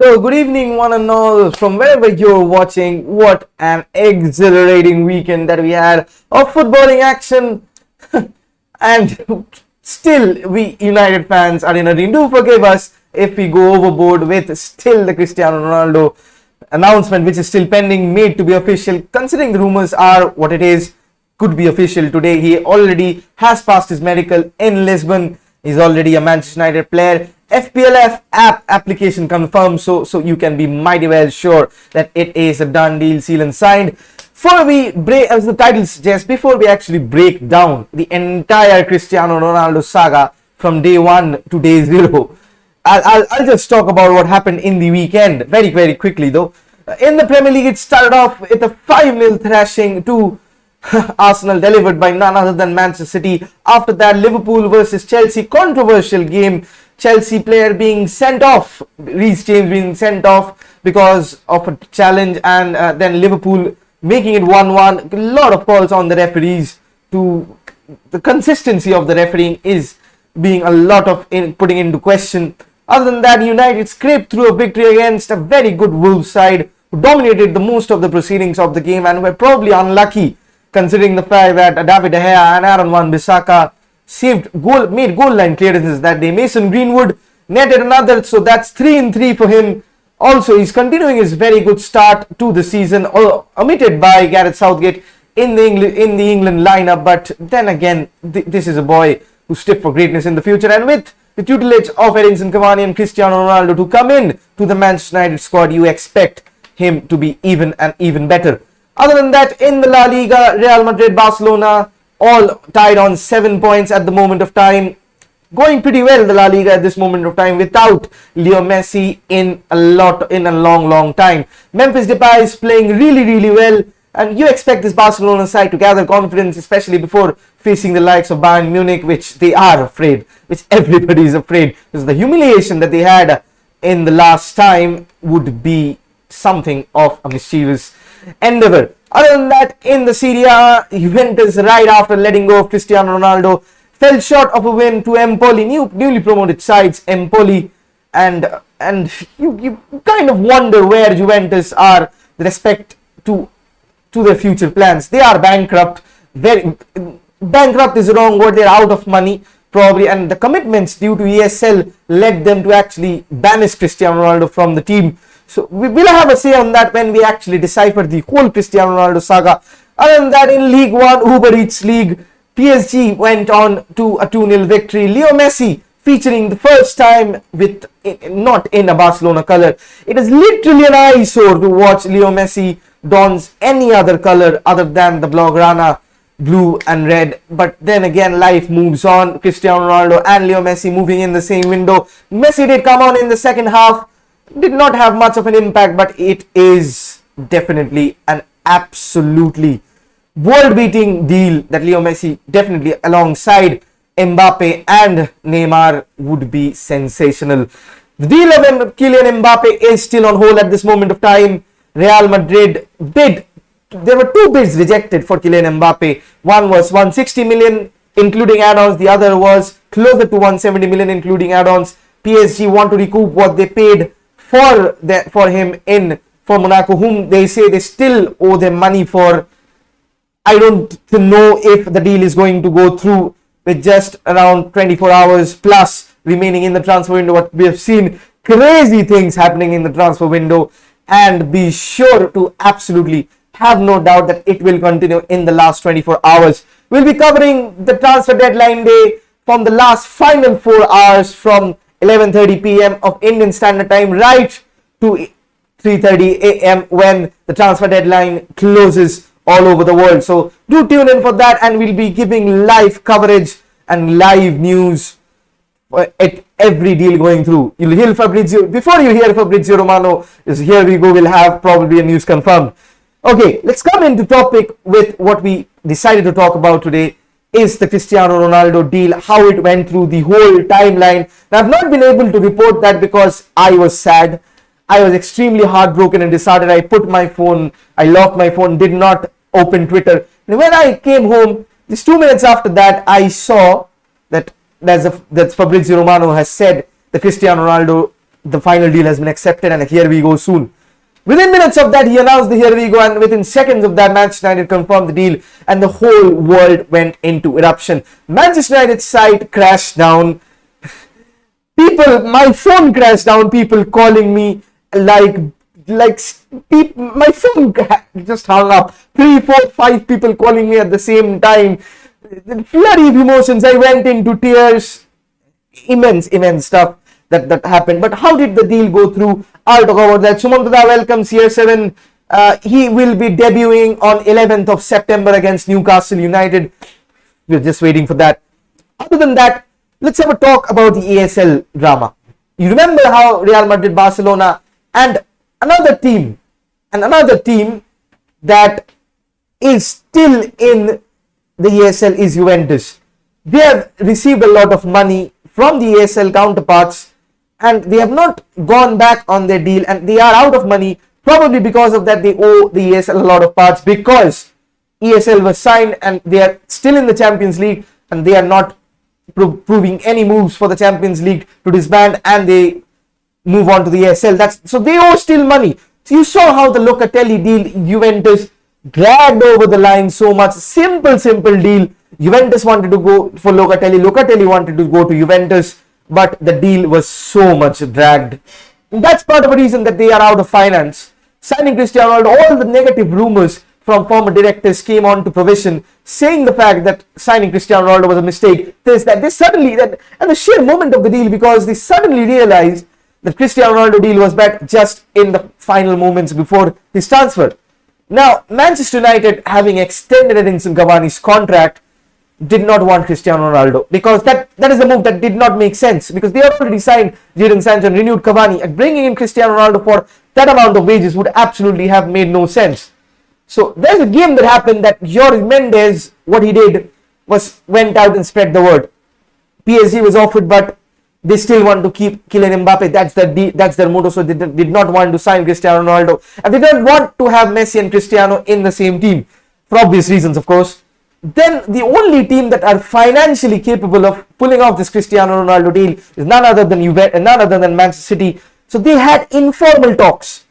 So, good evening, one and all, from wherever you're watching. What an exhilarating weekend that we had of footballing action. And still, we United fans are in a ring. Do forgive us if we go overboard with still the Cristiano Ronaldo announcement, which is still pending, made to be official. Considering the rumors are what it is, could be official today. He already has passed his medical in Lisbon. He's already a Manchester United player. FPLF app application confirmed, so you can be mighty well sure that it is a done deal, sealed and signed. Before we break, as the title suggests, before we actually break down the entire Cristiano Ronaldo saga from day 1 to day 0, I'll just talk about what happened in the weekend very quickly though. In the Premier League, it started off with a 5-0 thrashing to Arsenal, delivered by none other than Manchester City. After that, Liverpool versus Chelsea, controversial game. Chelsea player being sent off, Reece James being sent off because of a challenge, and then Liverpool making it 1-1. A lot of calls on the referees. To the consistency of the refereeing is being a lot of putting into question. Other than that, United scraped through a victory against a very good Wolves side who dominated the most of the proceedings of the game and were probably unlucky, considering the fact that David De Gea and Aaron Wan-Bissaka made goal line clearances that day. Mason Greenwood netted another, so that's 3-3 for him. Also, he's continuing his very good start to the season, omitted by Gareth Southgate in the England lineup. But then again, this is a boy who's stiff for greatness in the future, and with the tutelage of Edinson Cavani and Cristiano Ronaldo to come in to the Manchester United squad, you expect him to be even better. Other than that, in the La Liga, Real Madrid, Barcelona, all tied on 7 points at the moment of time. Going pretty well, the La Liga at this moment of time, without Leo Messi in a long time. Memphis Depay is playing really well, and you expect this Barcelona side to gather confidence, especially before facing the likes of Bayern Munich, which they are afraid, which everybody is afraid, because the humiliation that they had in the last time would be something of a mischievous endeavor. Other than that, in the Serie A, Juventus, right after letting go of Cristiano Ronaldo, fell short of a win to Empoli, newly promoted sides, Empoli, and you kind of wonder where Juventus are with respect to their future plans. They are bankrupt. Bankrupt is the wrong word. They're out of money probably, and the commitments due to ESL led them to actually banish Cristiano Ronaldo from the team. So we will have a say on that when we actually decipher the whole Cristiano Ronaldo saga. Other than that, in League 1, Uber Eats League, PSG went on to a 2-0 victory. Leo Messi featuring the first time not in a Barcelona color. It is literally an eyesore to watch Leo Messi dons any other color other than the Blaugrana blue and red. But then again, life moves on. Cristiano Ronaldo and Leo Messi moving in the same window. Messi did come on in the second half. Did not have much of an impact, but it is definitely an absolutely world-beating deal that Leo Messi, definitely alongside Mbappe and Neymar, would be sensational. The deal of Kylian Mbappe is still on hold at this moment of time. Real Madrid bid. There were 2 bids rejected for Kylian Mbappe. One was 160 million including add-ons. The other was closer to 170 million including add-ons. PSG want to recoup what they paid for him for Monaco, whom they say they still owe them money for. I don't know if the deal is going to go through with just around 24 hours plus remaining in the transfer window. But we have seen crazy things happening in the transfer window, and be sure to absolutely have no doubt that it will continue in the last 24 hours. We'll be covering the transfer deadline day from the last final 4 hours from 11:30 p.m. of Indian Standard Time right to 3:30 a.m. when the transfer deadline closes all over the world. So do tune in for that, and we'll be giving live coverage and live news at every deal going through. You'll hear Fabrizio. Before you hear Fabrizio Romano, here we go, we'll have probably a news confirmed. Okay, let's come into topic with what we decided to talk about today. Is the Cristiano Ronaldo deal, how it went through the whole timeline. Now, I've not been able to report that because I was sad. I was extremely heartbroken and decided I locked my phone, did not open Twitter. And when I came home, just 2 minutes after that, I saw that Fabrizio Romano has said the Cristiano Ronaldo the final deal has been accepted and here we go soon. Within minutes of that, he announced the here we go, and within seconds of that, Manchester United confirmed the deal and the whole world went into eruption. Manchester United's site crashed down. People, my phone crashed down, people calling me my phone just hung up. 3, 4, 5 people calling me at the same time. The flurry of emotions, I went into tears. Immense stuff that happened. But how did the deal go through? I'll talk about that. Sumantada welcomes CR7. He will be debuting on 11th of September against Newcastle United. We're just waiting for that. Other than that, let's have a talk about the ASL drama. You remember how Real Madrid, Barcelona, and another team that is still in the ESL is Juventus. They have received a lot of money from the ESL counterparts and they have not gone back on their deal, and they are out of money. Probably because of that, they owe the ESL a lot of parts, because ESL was signed and they are still in the Champions League and they are not proving any moves for the Champions League to disband, and they move on to the ESL. So they owe still money. So you saw how the Locatelli deal, Juventus dragged over the line so much. Simple deal. Juventus wanted to go for Locatelli wanted to go to Juventus, but the deal was so much dragged. And that's part of the reason that they are out of finance. Signing Cristiano Ronaldo, all the negative rumors from former directors came on to provision, saying the fact that signing Cristiano Ronaldo was a mistake. And the sheer moment of the deal, because they suddenly realized that Cristiano Ronaldo deal was back just in the final moments before his transfer. Now, Manchester United, having extended Edinson Cavani's contract, did not want Cristiano Ronaldo, because that is a move that did not make sense, because they already signed Jadon Sancho and renewed Cavani, and bringing in Cristiano Ronaldo for that amount of wages would absolutely have made no sense. So there's a game that happened that Jorge Mendes, what he did was went out and spread the word. PSG was offered, but they still want to keep Kylian Mbappe. That's their motto. So they did not want to sign Cristiano Ronaldo, and they don't want to have Messi and Cristiano in the same team, for obvious reasons, of course. Then the only team that are financially capable of pulling off this Cristiano Ronaldo deal is none other than Manchester City. So they had informal talks,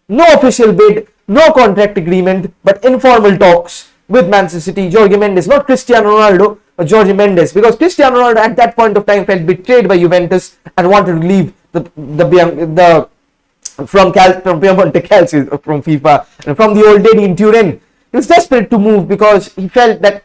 no official bid, no contract agreement, but informal talks with Manchester City. Jorge Mendes, not Cristiano Ronaldo, but Jorge Mendes, because Cristiano Ronaldo at that point of time felt betrayed by Juventus and wanted to leave from Piemonte Calcio, from FIFA, and from the old lady in Turin. He was desperate to move because he felt that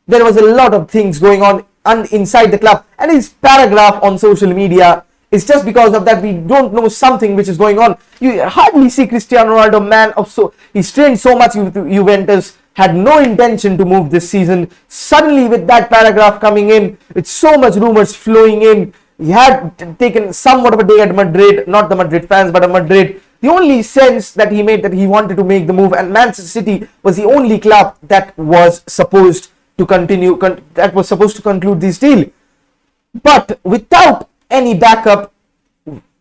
there was a lot of things going on inside the club, and his paragraph on social media is just because of that. We don't know something which is going on. You hardly see Cristiano Ronaldo, he's trained so much with Juventus, had no intention to move this season. Suddenly, with that paragraph coming in, with so much rumors flowing in, he had taken somewhat of a day at Madrid, not the Madrid fans, but at Madrid. The only sense that he made that he wanted to make the move, and Manchester City was the only club that was supposed to conclude this deal. But without any backup,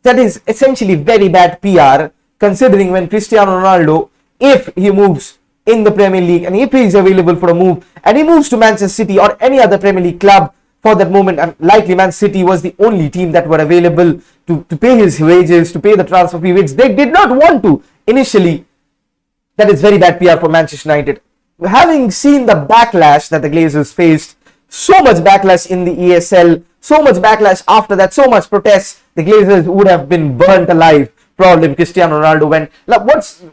that is essentially very bad PR, considering when Cristiano Ronaldo, if he moves in the Premier League and if he is available for a move and he moves to Manchester City or any other Premier League club for that moment, and likely Manchester City was the only team that were available to pay his wages, to pay the transfer fee, which they did not want to initially. That is very bad PR for Manchester United. Having seen the backlash that the Glazers faced, so much backlash in the ESL, so much backlash after that, so much protests, the Glazers would have been burnt alive probably if Cristiano Ronaldo went.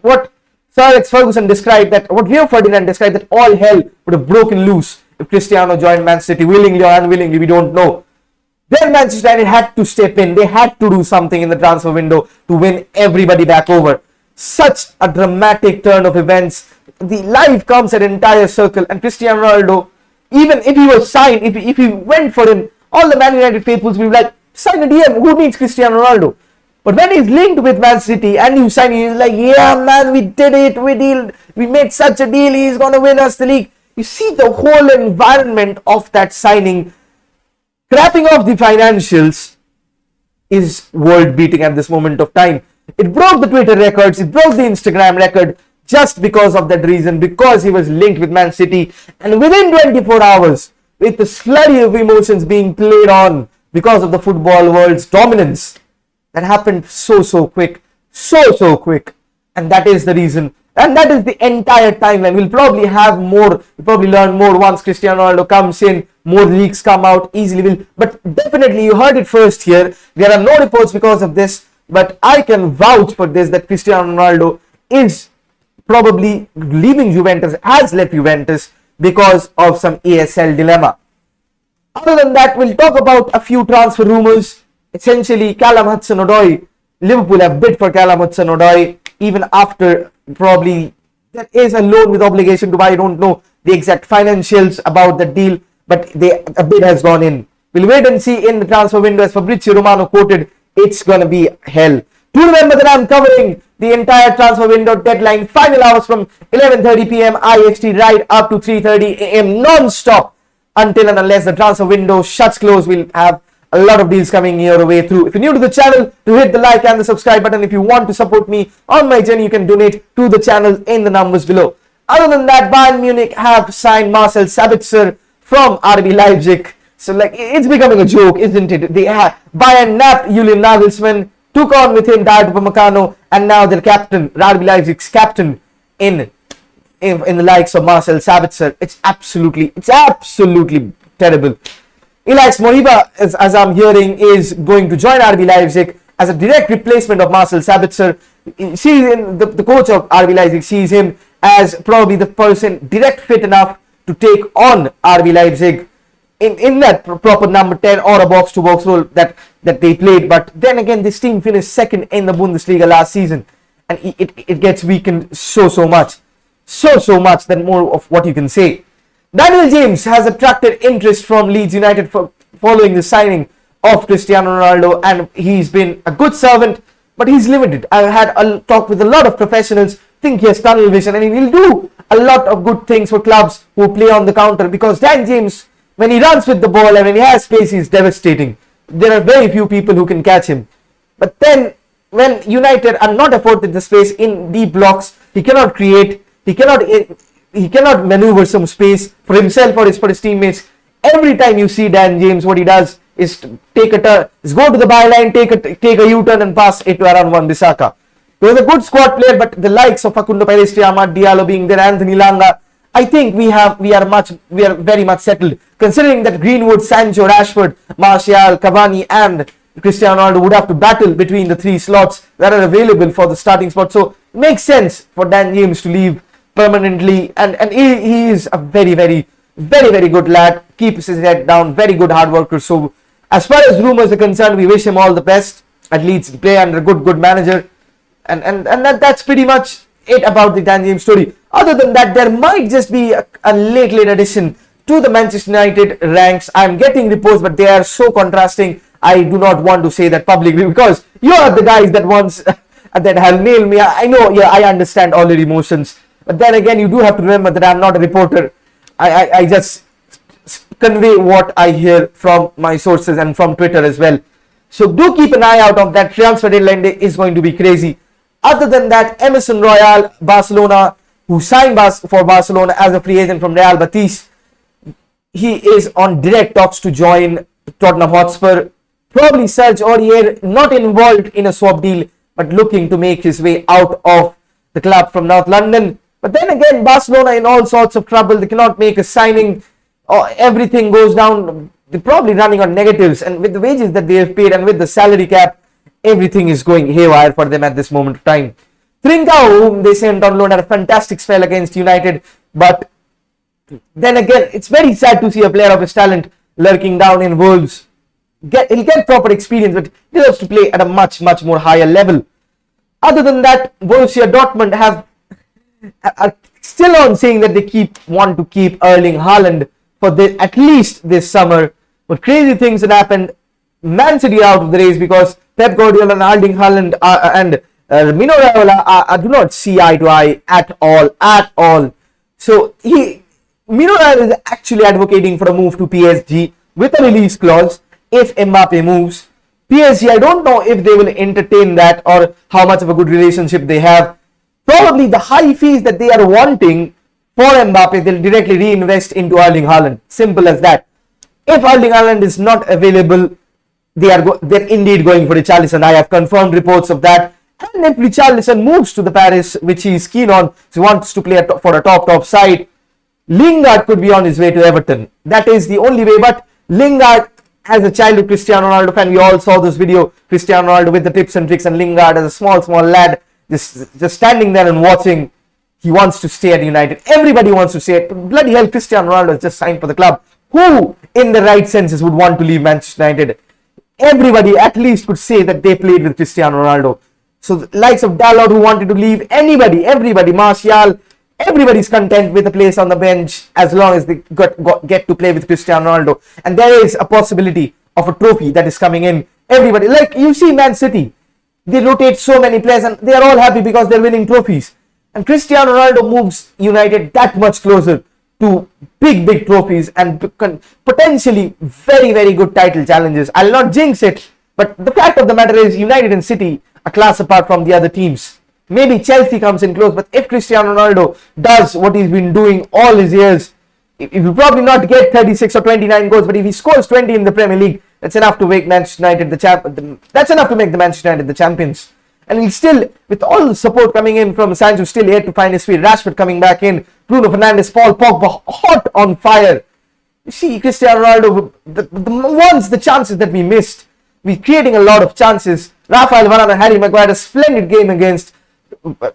What Sir Alex Ferguson described, that what Rio Ferdinand described, that all hell would have broken loose if Cristiano joined Man City, willingly or unwillingly, we don't know. Then Manchester United had to step in. They had to do something in the transfer window to win everybody back over. Such a dramatic turn of events. The life comes at entire circle, and Cristiano Ronaldo, even if he was signed, if he went for him, all the Man United faithfuls will be like, sign a DM, who needs Cristiano Ronaldo? But when he's linked with Man City and you sign, he's like, yeah man, we did it, we made such a deal, he's gonna win us the league. You see the whole environment of that signing, scrapping off the financials, is world beating at this moment of time. It broke the Twitter records, it broke the Instagram record, just because of that reason, because he was linked with Man City. And within 24 hours, with the flurry of emotions being played on because of the football world's dominance, that happened so quick, so quick. And that is the reason. And that is the entire timeline. We'll probably have more, we'll probably learn more once Cristiano Ronaldo comes in, more leaks come out easily. But definitely, you heard it first here. There are no reports because of this, but I can vouch for this that Cristiano Ronaldo is probably leaving Juventus, has left Juventus because of some ASL dilemma. Other than that, we'll talk about a few transfer rumors. Essentially, Callum Hudson-Odoi, Liverpool have bid for Callum Hudson-Odoi even after probably there is a loan with obligation to buy. I don't know the exact financials about the deal, but a bid has gone in. We'll wait and see in the transfer window. As Fabrizio Romano quoted, it's going to be hell. Do remember that I'm covering the entire transfer window deadline, final hours from 11:30 p.m. IST right up to 3:30 a.m. non-stop until and unless the transfer window shuts close. We'll have a lot of deals coming your way through. If you're new to the channel, do hit the like and the subscribe button. If you want to support me on my journey, you can donate to the channel in the numbers below. Other than that, Bayern Munich have signed Marcel Sabitzer from RB Leipzig. So like, it's becoming a joke, isn't it? They have Bayern napped Julian Nagelsmann, took on with him Dayot Upamecano, and now their captain, RB Leipzig's captain, in the likes of Marcel Sabitzer. It's absolutely terrible. Elias Moriba, as I'm hearing, is going to join RB Leipzig as a direct replacement of Marcel Sabitzer. The coach of RB Leipzig sees him as probably the person direct fit enough to take on RB Leipzig in that proper number 10 or a box-to-box role that they played. But then again, this team finished second in the Bundesliga last season, and it gets weakened so much that more of what you can say. Daniel James has attracted interest from Leeds United following the signing of Cristiano Ronaldo, and he's been a good servant, but he's limited. I've had a talk with a lot of professionals, think he has tunnel vision, and he will do a lot of good things for clubs who play on the counter, because Dan James, when he runs with the ball and when he has space, he's devastating. There are very few people who can catch him. But then, when United are not afforded the space in deep blocks, he cannot create, he cannot maneuver some space for himself or for his teammates. Every time you see Dan James, what he does is take a turn, is go to the byline, take a U-turn and pass it to around Wan-Bissaka. He was a good squad player, but the likes of Facundo Pellistri, Amad Diallo being there, Anthony Langa, I think we are very much settled. Considering that Greenwood, Sancho, Rashford, Martial, Cavani, and Cristiano Ronaldo would have to battle between the three slots that are available for the starting spot. So it makes sense for Dan James to leave permanently, and he is a very good lad, keeps his head down, very good hard worker. So as far as rumors are concerned, we wish him all the best at Leeds to play under a good manager, and that's pretty much it about the Dan James story. Other than that, there might just be a late addition to the Manchester United ranks. I'm getting reports, but they are so contrasting, I do not want to say that publicly, because you are the guys that once that have nailed me. I know, yeah, I understand all your emotions. But then again, you do have to remember that I'm not a reporter. I just convey what I hear from my sources and from Twitter as well. So do keep an eye out of that. Transfer deadline day is going to be crazy. Other than that, Emerson Royal, Barcelona, who signed for Barcelona as a free agent from Real Betis, he is on direct talks to join Tottenham Hotspur. Probably Serge Aurier, not involved in a swap deal, but looking to make his way out of the club from North London. But then again, Barcelona in all sorts of trouble. They cannot make a signing. Everything goes down. They're probably running on negatives. And with the wages that they have paid and with the salary cap, everything is going haywire for them at this moment of time. Trincao, whom they sent on loan, had a fantastic spell against United. But then again, it's very sad to see a player of his talent lurking down in Wolves. He'll get proper experience, but he deserves to play at a much more higher level. Other than that, Borussia Dortmund are still on saying that they want to keep Erling Haaland for at least this summer. But crazy things that happened. Man City out of the race because Pep Guardiola and Erling Haaland and Mino Raiola do not see eye to eye at all. So Mino Raiola is actually advocating for a move to PSG with a release clause if Mbappe moves. PSG, I don't know if they will entertain that or how much of a good relationship they have. Probably the high fees that they are wanting for Mbappe, they'll directly reinvest into Erling Haaland. Simple as that. If Erling Haaland is not available, they're indeed going for Richarlison. I have confirmed reports of that. And if Richarlison moves to the Paris, which he is keen on, he wants to play for a top side, Lingard could be on his way to Everton. That is the only way. But Lingard, as a childhood Cristiano Ronaldo fan, we all saw this video, Cristiano Ronaldo with the tips and tricks, and Lingard as a small lad, just standing there and watching. He wants to stay at United. Everybody wants to stay at, bloody hell, Cristiano Ronaldo has just signed for the club. Who, in the right senses, would want to leave Manchester United? Everybody at least could say that they played with Cristiano Ronaldo. So the likes of Dalot who wanted to leave, everybody, Martial, everybody's content with a place on the bench as long as they get to play with Cristiano Ronaldo. And there is a possibility of a trophy that is coming in. Everybody, like you see Man City, they rotate so many players and they are all happy because they're winning trophies. And Cristiano Ronaldo moves United that much closer to big trophies and potentially very good title challenges. I'll not jinx it, but the fact of the matter is United and City are class apart from the other teams. Maybe Chelsea comes in close, but if Cristiano Ronaldo does what he's been doing all his years, he will probably not get 36 or 29 goals, but if he scores 20 in the Premier League, that's enough to make Manchester United that's enough to make the Manchester United the champions. And he's still, with all the support coming in from Sancho, still yet to find his feet. Rashford coming back in, Bruno Fernandes, Paul Pogba, hot on fire. You see, Cristiano Ronaldo, the chances that we missed, we're creating a lot of chances. Rafael Varane and Harry Maguire, a splendid game against,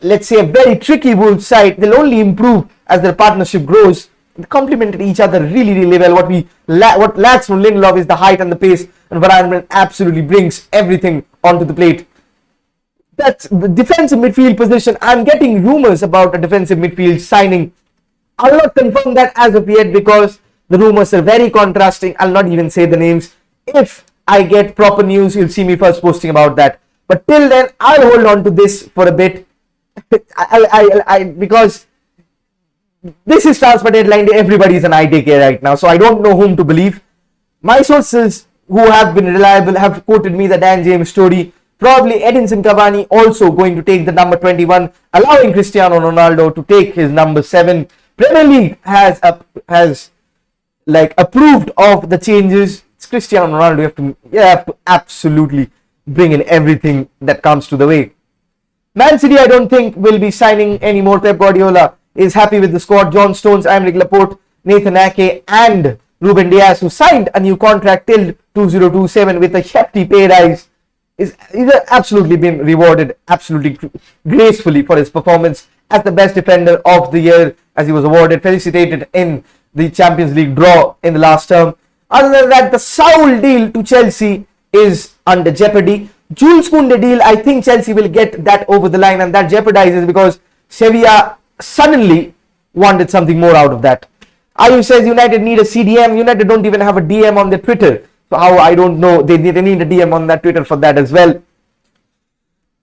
let's say, a very tricky Wolves side. They'll only improve as their partnership grows. They complemented each other really well. What lacks from Lindelof is the height and the pace, and Varane absolutely brings everything onto the plate. That's the defensive midfield position. I'm getting rumors about a defensive midfield signing. I'll not confirm that as of yet because the rumors are very contrasting. I'll not even say the names. If I get proper news, you'll see me first posting about that. But till then, I'll hold on to this for a bit. Because this is transfer deadline day. Everybody is an ITK right now, so I don't know whom to believe. My sources who have been reliable have quoted me the Dan James story. Probably Edinson Cavani also going to take the number 21, allowing Cristiano Ronaldo to take his number 7. Premier League has approved of the changes. It's Cristiano Ronaldo. You have to absolutely bring in everything that comes to the way. Man City, I don't think will be signing any more. Pep Guardiola is happy with the squad. John Stones, Aymeric Laporte, Nathan Ake, and Ruben Dias, who signed a new contract till 2027 with a hefty pay rise. He's absolutely been rewarded absolutely gracefully for his performance as the best defender of the year, as he was felicitated in the Champions League draw in the last term. Other than that, the Saul deal to Chelsea is under jeopardy. Jules Koundé deal, I think Chelsea will get that over the line, and that jeopardizes because Sevilla suddenly wanted something more out of that. Ayu says United need a CDM. United don't even have a DM on their Twitter. So how, I don't know. They need a DM on that Twitter for that as well.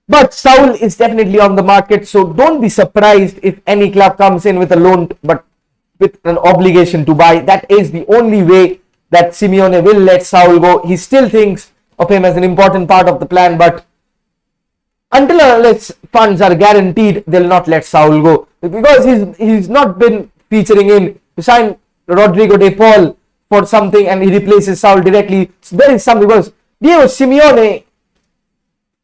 But Saul is definitely on the market. So don't be surprised if any club comes in with a loan, but with an obligation to buy. That is the only way that Simeone will let Saul go. He still thinks of him as an important part of the plan, but until unless funds are guaranteed, they'll not let Saul go. Because he's not been featuring in to sign Rodrigo de Paul for something and he replaces Saul directly. So there is something, because Diego Simeone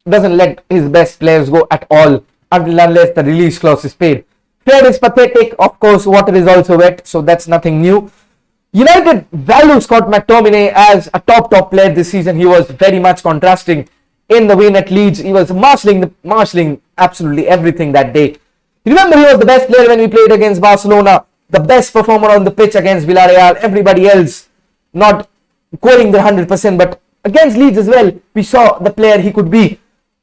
doesn't let his best players go at all until unless the release clause is paid. Fred is pathetic. Of course, water is also wet, so that's nothing new. United value Scott McTominay as a top player this season. He was very much contrasting in the win at Leeds. He was marshalling absolutely everything that day. Remember, he was the best player when we played against Barcelona, the best performer on the pitch against Villarreal. Everybody else not going the 100%, but against Leeds as well, we saw the player he could be.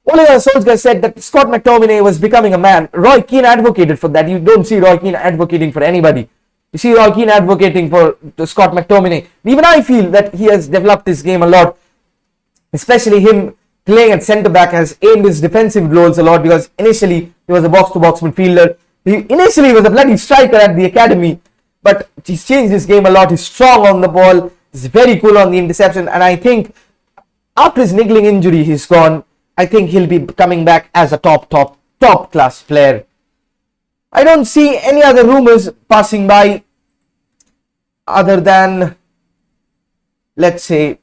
Ole Gunnar Solskjaer said that Scott McTominay was becoming a man. Roy Keane advocated for that. You don't see Roy Keane advocating for anybody. You see Roy Keane advocating for Scott McTominay. Even I feel that he has developed his game a lot, especially him playing at centre back has aimed his defensive roles a lot, because initially he was a box-to-box midfielder. Initially he was a bloody striker at the academy, but he's changed his game a lot. He's strong on the ball. He's very cool on the interception, and I think after his niggling injury he's gone, I think he'll be coming back as a top class player. I don't see any other rumors passing by other than, let's say,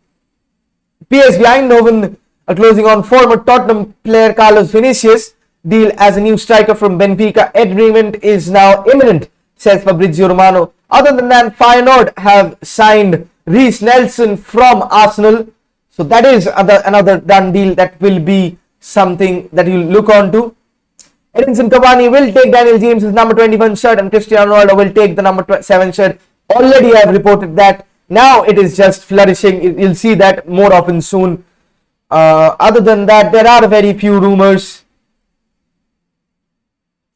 PSV Eindhoven are closing on former Tottenham player Carlos Vinicius deal as a new striker from Benfica. Agreement is now imminent, says Fabrizio Romano. Other than that, Feyenoord have signed Reece Nelson from Arsenal. So that is another done deal that will be something that you'll look on to. Edinson Cavani will take Daniel James's number 21 shirt and Cristiano Ronaldo will take the number 7 shirt. Already I have reported that. Now it is just flourishing. You'll see that more often soon. Other than that, there are very few rumors.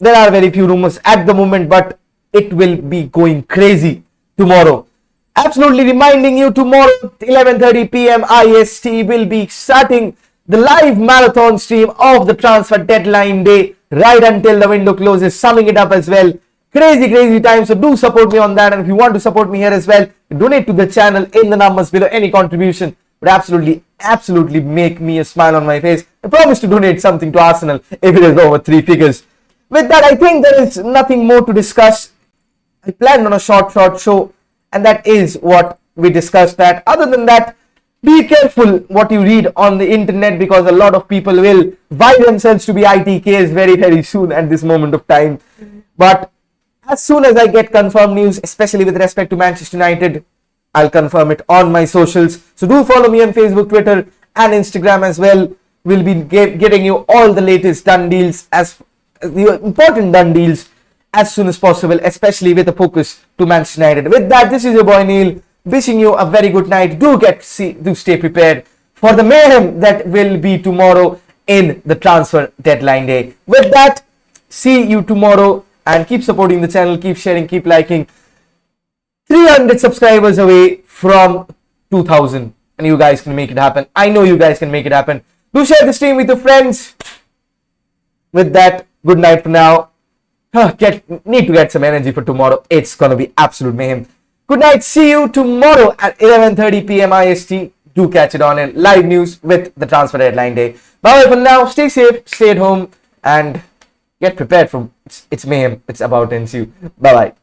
There are very few rumors at the moment, but it will be going crazy tomorrow. Absolutely reminding you, tomorrow 11:30 p.m. IST will be starting the live marathon stream of the transfer deadline day right until the window closes, summing it up as well. Crazy time. So do support me on that, and if you want to support me here as well, donate to the channel in the numbers below. Any contribution would absolutely make me a smile on my face. I promise to donate something to Arsenal if it is over 3 figures. With that, I think there is nothing more to discuss. I planned on a short show, and that is what we discussed. That other than that, be careful what you read on the internet, because a lot of people will vie themselves to be ITKs very soon at this moment of time. But as soon as I get confirmed news, especially with respect to Manchester United, I'll confirm it on my socials. So do follow me on Facebook, Twitter and Instagram as well. We'll be getting you all the latest done deals, as the important done deals, as soon as possible, especially with a focus to Manchester United. With that, this is your boy Neil, wishing you a very good night. Do stay prepared for the mayhem that will be tomorrow in the transfer deadline day. With that, see you tomorrow, and keep supporting the channel, keep sharing, keep liking. 300 subscribers away from 2000, and you guys can make it happen. I know you guys can make it happen. Do share the stream with your friends. With that, good night for now. Need to get some energy for tomorrow. It's gonna be absolute mayhem. Good night. See you tomorrow at 11:30 p.m. IST. Do catch it on in live news with the transfer deadline day. Bye for now. Stay safe, stay at home, and get prepared for it's mayhem. It's about to ensue. Bye bye.